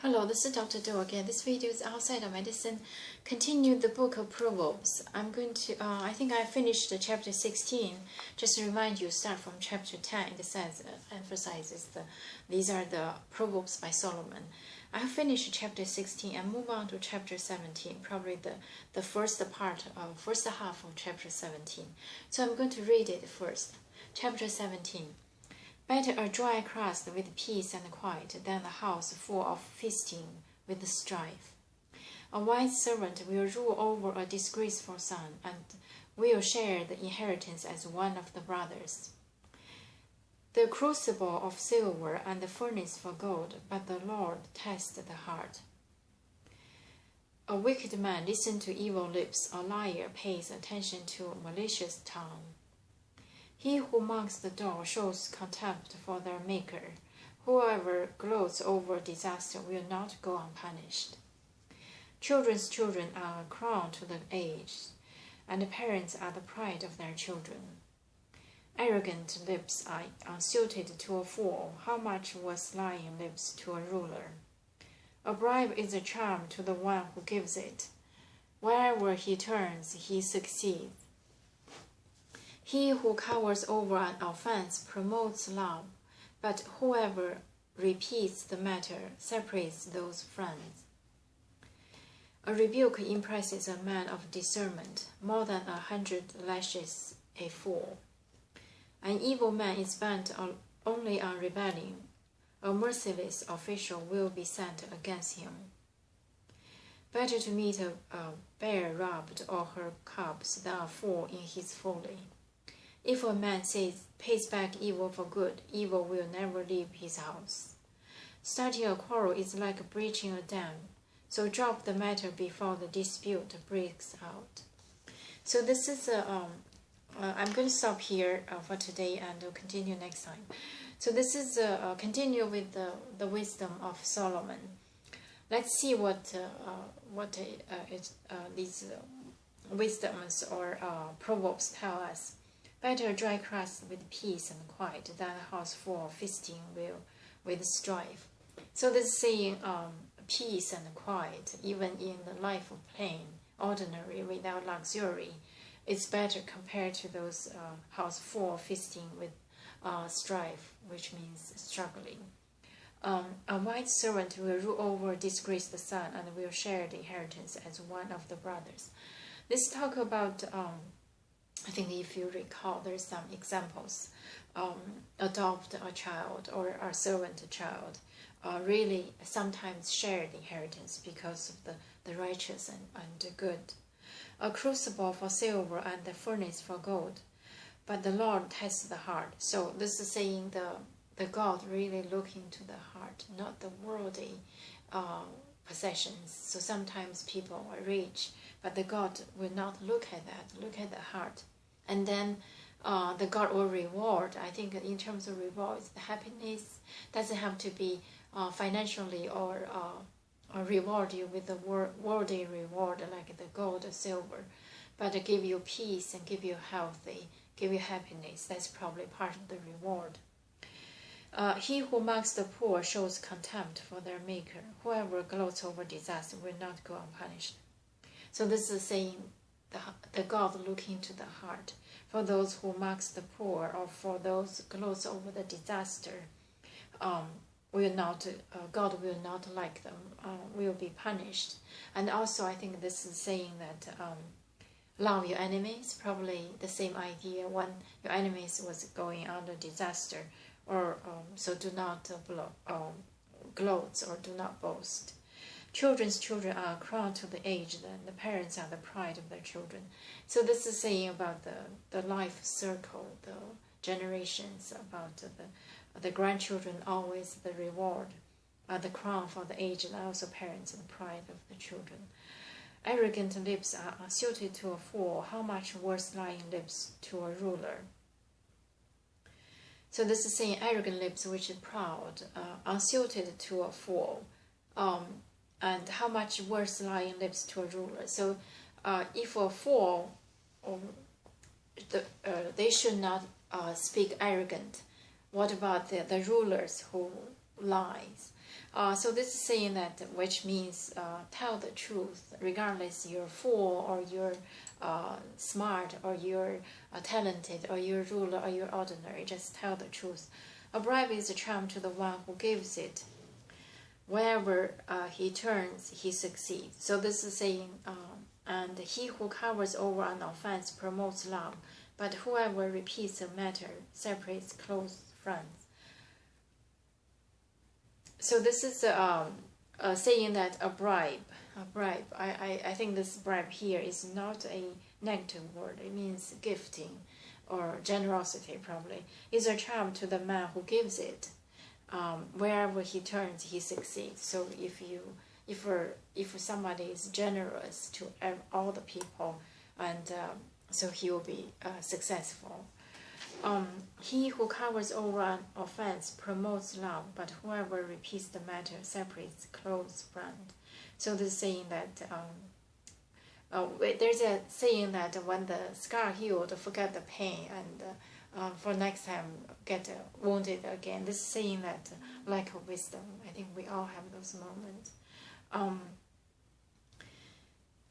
Hello, this is Dr. Do again. This video is outside of medicine. Continue the book of Proverbs. I think I finished chapter 16. Just to remind you, start from chapter 10. It says, emphasizes these are the Proverbs by Solomon. I have finished chapter 16 and move on to chapter 17, probably the first half of chapter 17. So I'm going to read it first. Chapter 17. Better a dry crust with peace and quiet than a house full of feasting with strife. A wise servant will rule over a disgraceful son and will share the inheritance as one of the brothers. The crucible of silver and the furnace for gold, but the Lord tests the heart. A wicked man listens to evil lips, a liar pays attention to a malicious tongue. He who marks the door shows contempt for their maker. Whoever gloats over disaster will not go unpunished. Children's children are a crown to the aged, and the parents are the pride of their children. Arrogant lips are unsuited to a fool. How much worse lying lips to a ruler? A bribe is a charm to the one who gives it. Wherever he turns, he succeeds. He who covers over an offense promotes love, but whoever repeats the matter separates those friends. A rebuke impresses a man of discernment, more than 100 lashes a fool. An evil man is bent only on rebelling. A merciless official will be sent against him. Better to meet a bear robbed or her cubs than a fool in his folly. If a man pays back evil for good, evil will never leave his house. Starting a quarrel is like breaching a dam, so drop the matter before the dispute breaks out. So this is I'm going to stop here for today and we'll continue next time. So this is continue with the wisdom of Solomon. Let's see what these wisdoms or proverbs tell us. Better a dry crust with peace and quiet than a house full of feasting with strife. So this saying, peace and quiet, even in the life of plain, ordinary, without luxury, is better compared to those house full of feasting with strife, which means struggling. A wise servant will rule over a disgraced son and will share the inheritance as one of the brothers. Let's talk about I think if you recall, there's some examples. Adopt a child or a servant child really sometimes share the inheritance because of the righteous and good. A crucible for silver and the furnace for gold, but the Lord tests the heart. So this is saying the God really looking to the heart, not the worldly possessions. So sometimes people are rich, but the God will not look at that, look at the heart. And then the God will reward. I think in terms of reward, the happiness doesn't have to be financially or reward you with the worldly reward like the gold or silver, but to give you peace and give you healthy, give you happiness. That's probably part of the reward. He who mocks the poor shows contempt for their maker. Whoever gloats over disaster will not go unpunished. So this is saying the God looking to the heart. For those who mocks the poor or for those gloats over the disaster, God will not like them, will be punished. And also I think this is saying that love your enemies, probably the same idea when your enemies was going under disaster, or so do not gloat or do not boast. Children's children are a crown to the aged, and the parents are the pride of their children. So this is saying about the life circle, the generations, about the grandchildren, always the reward, the crown for the aged, and also parents and pride of the children. Arrogant lips are unsuited to a fool. How much worse lying lips to a ruler? So this is saying arrogant lips, which is proud, unsuited to a fool. And how much worse lying lips to a ruler. So if a fool, they should not speak arrogant. What about the rulers who lies? So this is saying that, which means tell the truth, regardless you're fool or you're smart or you're talented or you're ruler or you're ordinary. Just tell the truth. A bribe is a charm to the one who gives it. Wherever he turns, he succeeds. So this is saying, and he who covers over an offense promotes love, but whoever repeats a matter separates close friends. So this is saying that a bribe. I think this bribe here is not a negative word. It means gifting or generosity. Probably is a charm to the man who gives it. Wherever he turns, he succeeds. So if somebody is generous to all the people, and so he will be successful. He who covers over an offense promotes love, but whoever repeats the matter separates close friend. So this is saying that there's a saying that when the scar healed, forget the pain, and for next time get wounded again. This is saying that lack of wisdom. I think we all have those moments.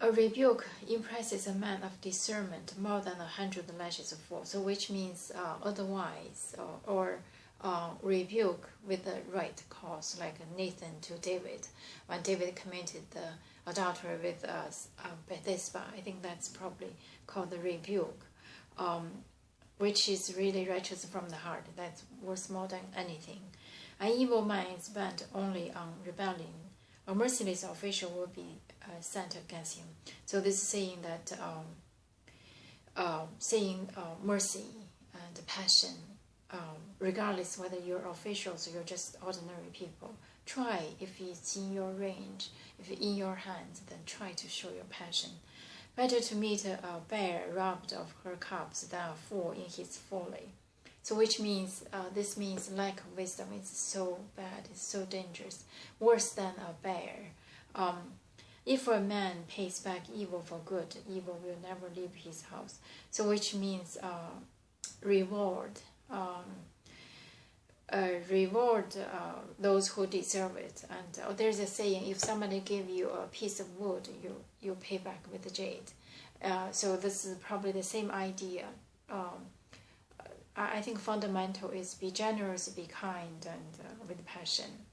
A rebuke impresses a man of discernment more than 100 lashes of force. So which means otherwise, or rebuke with the right cause, like Nathan to David when David committed the adultery with Bathsheba. I think that's probably called the rebuke, which is really righteous from the heart. That's worth more than anything. An evil man is bent only on rebellion. A merciless official will be sent against him. So this is saying that mercy and passion, regardless whether you're officials or you're just ordinary people, try, if it's in your range, if it's in your hands, then try to show your passion. Better to meet a bear robbed of her cubs than a fool in his folly. So which means, this means lack of wisdom is so bad, it's so dangerous, worse than a bear. If a man pays back evil for good, evil will never leave his house. So which means reward those who deserve it. And there's a saying, if somebody give you a piece of wood, you pay back with the jade. So this is probably the same idea. I think fundamental is be generous, be kind, and with passion.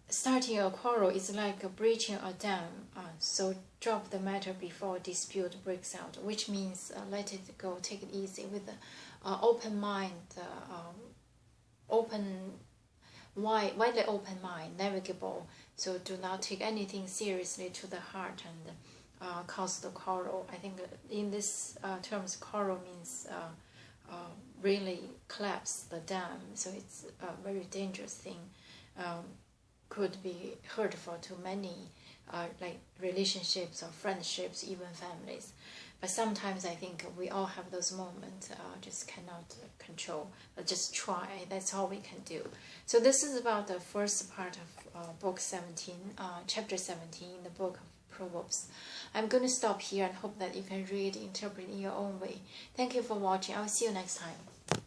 Starting a quarrel is like breaching a dam, so drop the matter before dispute breaks out, which means let it go, take it easy, with an open mind, widely open mind, navigable, so do not take anything seriously to the heart and cause the quarrel. I think in this terms, quarrel means really collapse the dam, so it's a very dangerous thing. Could be hurtful to many like relationships or friendships, even families. But sometimes I think we all have those moments, just cannot control, but just try. That's all we can do. So this is about the first part of book 17, chapter 17 in the book of Proverbs. I'm going to stop here and hope that you can read, interpret in your own way. Thank you for watching. I will see you next time.